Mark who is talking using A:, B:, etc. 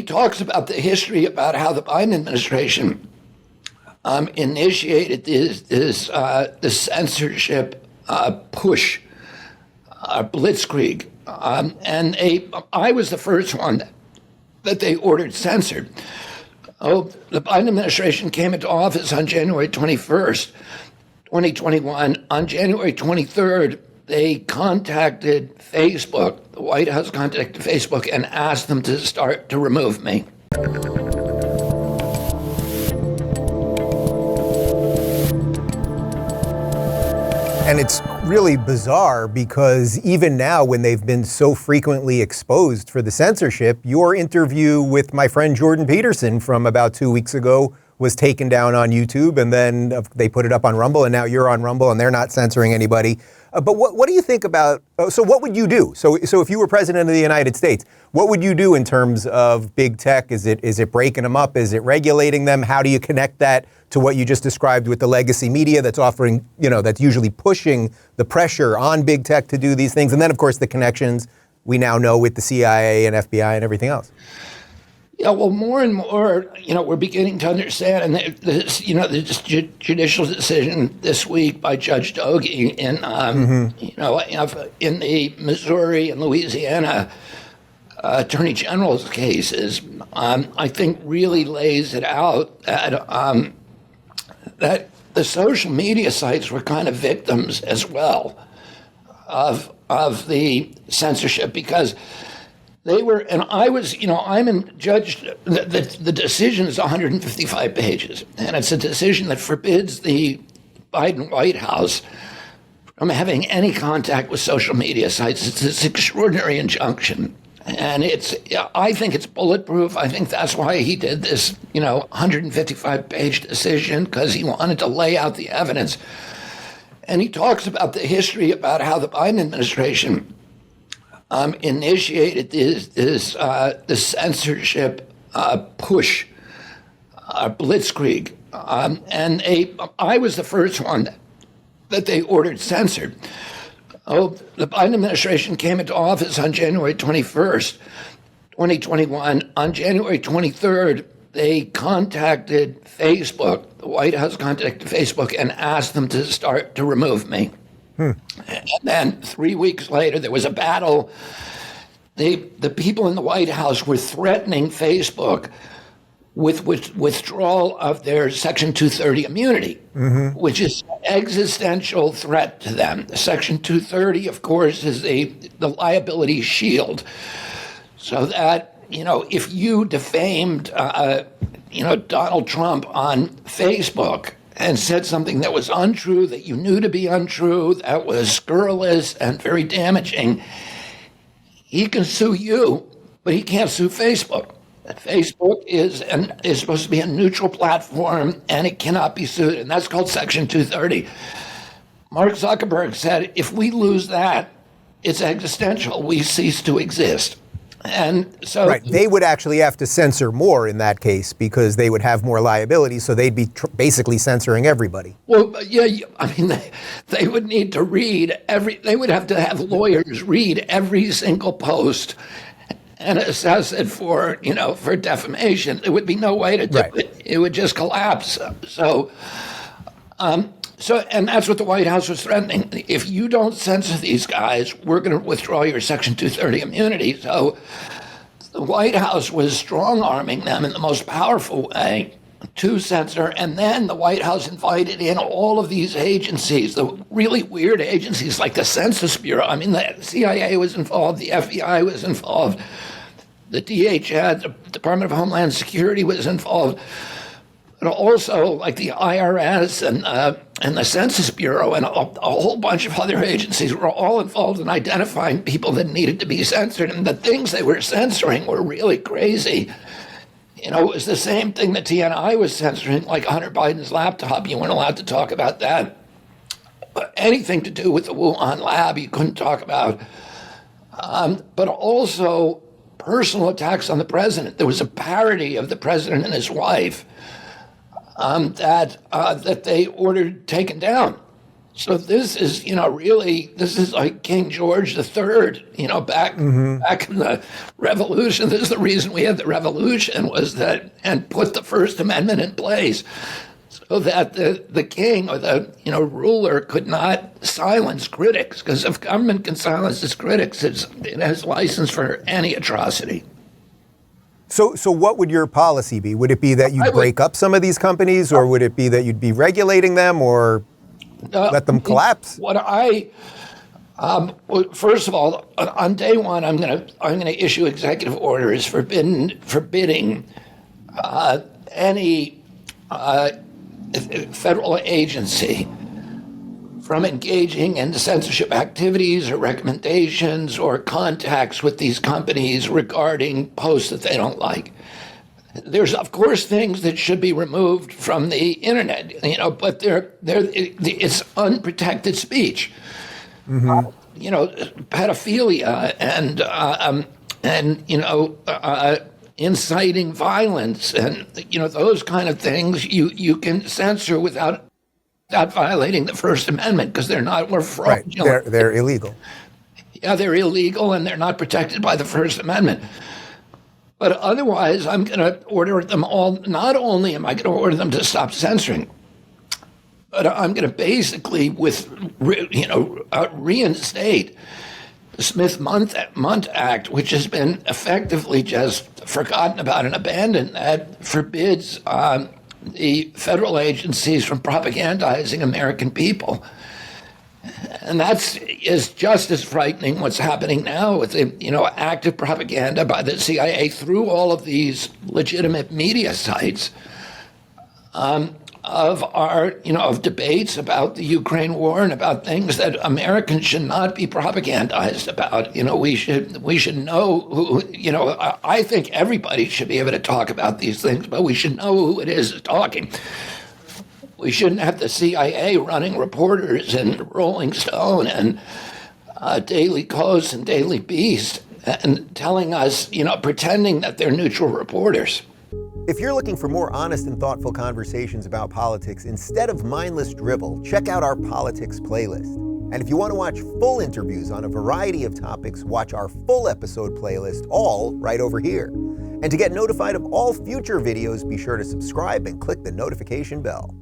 A: he talks about the history about how the Biden administration initiated this censorship push, blitzkrieg. I was the first one that they ordered censored. The Biden administration came into office on January 21st, 2021. On January 23rd, they contacted Facebook. The White House contacted Facebook and asked them to start to remove me.
B: And it's really bizarre because even now, when they've been so frequently exposed for the censorship, your interview with my friend Jordan Peterson from about 2 weeks ago was taken down on YouTube, and then they put it up on Rumble, and now you're on Rumble, and they're not censoring anybody. But what do you think about, so what would you do? So if you were president of the United States, what would you do in terms of big tech? Is it breaking them up? Is it regulating them? How do you connect that to what you just described with the legacy media that's offering, that's usually pushing the pressure on big tech to do these things? And then, of course, the connections we now know with the CIA and FBI and everything else.
A: Yeah, well, more and more, we're beginning to understand, and this judicial decision this week by Judge Doge in the Missouri and Louisiana attorney general's cases, I think really lays it out that the social media sites were kind of victims as well of the censorship, because they were, and I was, I'm in judge, the decision is 155 pages, and it's a decision that forbids the Biden White House from having any contact with social media sites. It's this extraordinary injunction, and I think it's bulletproof. I think that's why he did this, 155-page decision, because he wanted to lay out the evidence. And he talks about the history about how the Biden administration initiated this censorship push, blitzkrieg. I was the first one that they ordered censored. The Biden administration came into office on January 21st, 2021. On January 23rd, they contacted Facebook. The White House contacted Facebook and asked them to start to remove me. And then 3 weeks later, there was a battle. The people in the White House were threatening Facebook with withdrawal of their Section 230 immunity, which is an existential threat to them. Section 230, of course, is the liability shield, so that, if you defamed, Donald Trump on Facebook and said something that was untrue, that you knew to be untrue, that was scurrilous and very damaging, he can sue you, but he can't sue Facebook. Facebook is supposed to be a neutral platform, and it cannot be sued, and that's called Section 230. Mark Zuckerberg said, if we lose that, it's existential. We cease to exist. And so
B: right. They would actually have to censor more in that case because they would have more liability, so they'd be basically censoring everybody.
A: Well, yeah, they would need to read they would have to have lawyers read every single post and assess it for defamation. There would be no way to do it. It would just collapse. So, and that's what the White House was threatening. If you don't censor these guys, we're going to withdraw your Section 230 immunity. So the White House was strong-arming them in the most powerful way to censor. And then the White House invited in all of these agencies, the really weird agencies like the Census Bureau. I mean, the CIA was involved, the FBI was involved, the DHS, the Department of Homeland Security was involved. But also like the IRS and the Census Bureau and a whole bunch of other agencies were all involved in identifying people that needed to be censored. And the things they were censoring were really crazy. It was the same thing that TNI was censoring, like Hunter Biden's laptop. You weren't allowed to talk about that. But anything to do with the Wuhan lab, you couldn't talk about. But also personal attacks on the president. There was a parody of the president and his wife that they ordered taken down. So this is, really, this is like King George III, back in the Revolution. This is the reason we had the Revolution, was that, and put the First Amendment in place so that the king or the ruler could not silence critics. Because if government can silence its critics, it has license for any atrocity.
B: So what would your policy be? Would it be that you'd break up some of these companies, or would it be that you'd be regulating them, or let them collapse?
A: First of all, on day one, I'm gonna issue executive orders forbidding any federal agency from engaging in censorship activities or recommendations or contacts with these companies regarding posts that they don't like. There's, of course, things that should be removed from the internet, but it's unprotected speech. Pedophilia and inciting violence and those kind of things you can censor without violating the First Amendment, because they're not fraudulent.
B: Right. They're illegal.
A: Yeah, they're illegal and they're not protected by the First Amendment. But otherwise, I'm going to order them all. Not only am I going to order them to stop censoring, but I'm going to basically reinstate the Smith-Mundt Act, which has been effectively just forgotten about and abandoned, that forbids the federal agencies from propagandizing American people. And is just as frightening what's happening now with the active propaganda by the CIA through all of these legitimate media sites of debates about the Ukraine war and about things that Americans should not be propagandized about. We should know who. I think everybody should be able to talk about these things, but we should know who it is talking. We shouldn't have the CIA running reporters and Rolling Stone and Daily Kos and Daily Beast and telling us, pretending that they're neutral reporters.
B: If you're looking for more honest and thoughtful conversations about politics instead of mindless drivel, check out our politics playlist. And if you want to watch full interviews on a variety of topics, watch our full episode playlist, all right over here. And to get notified of all future videos, be sure to subscribe and click the notification bell.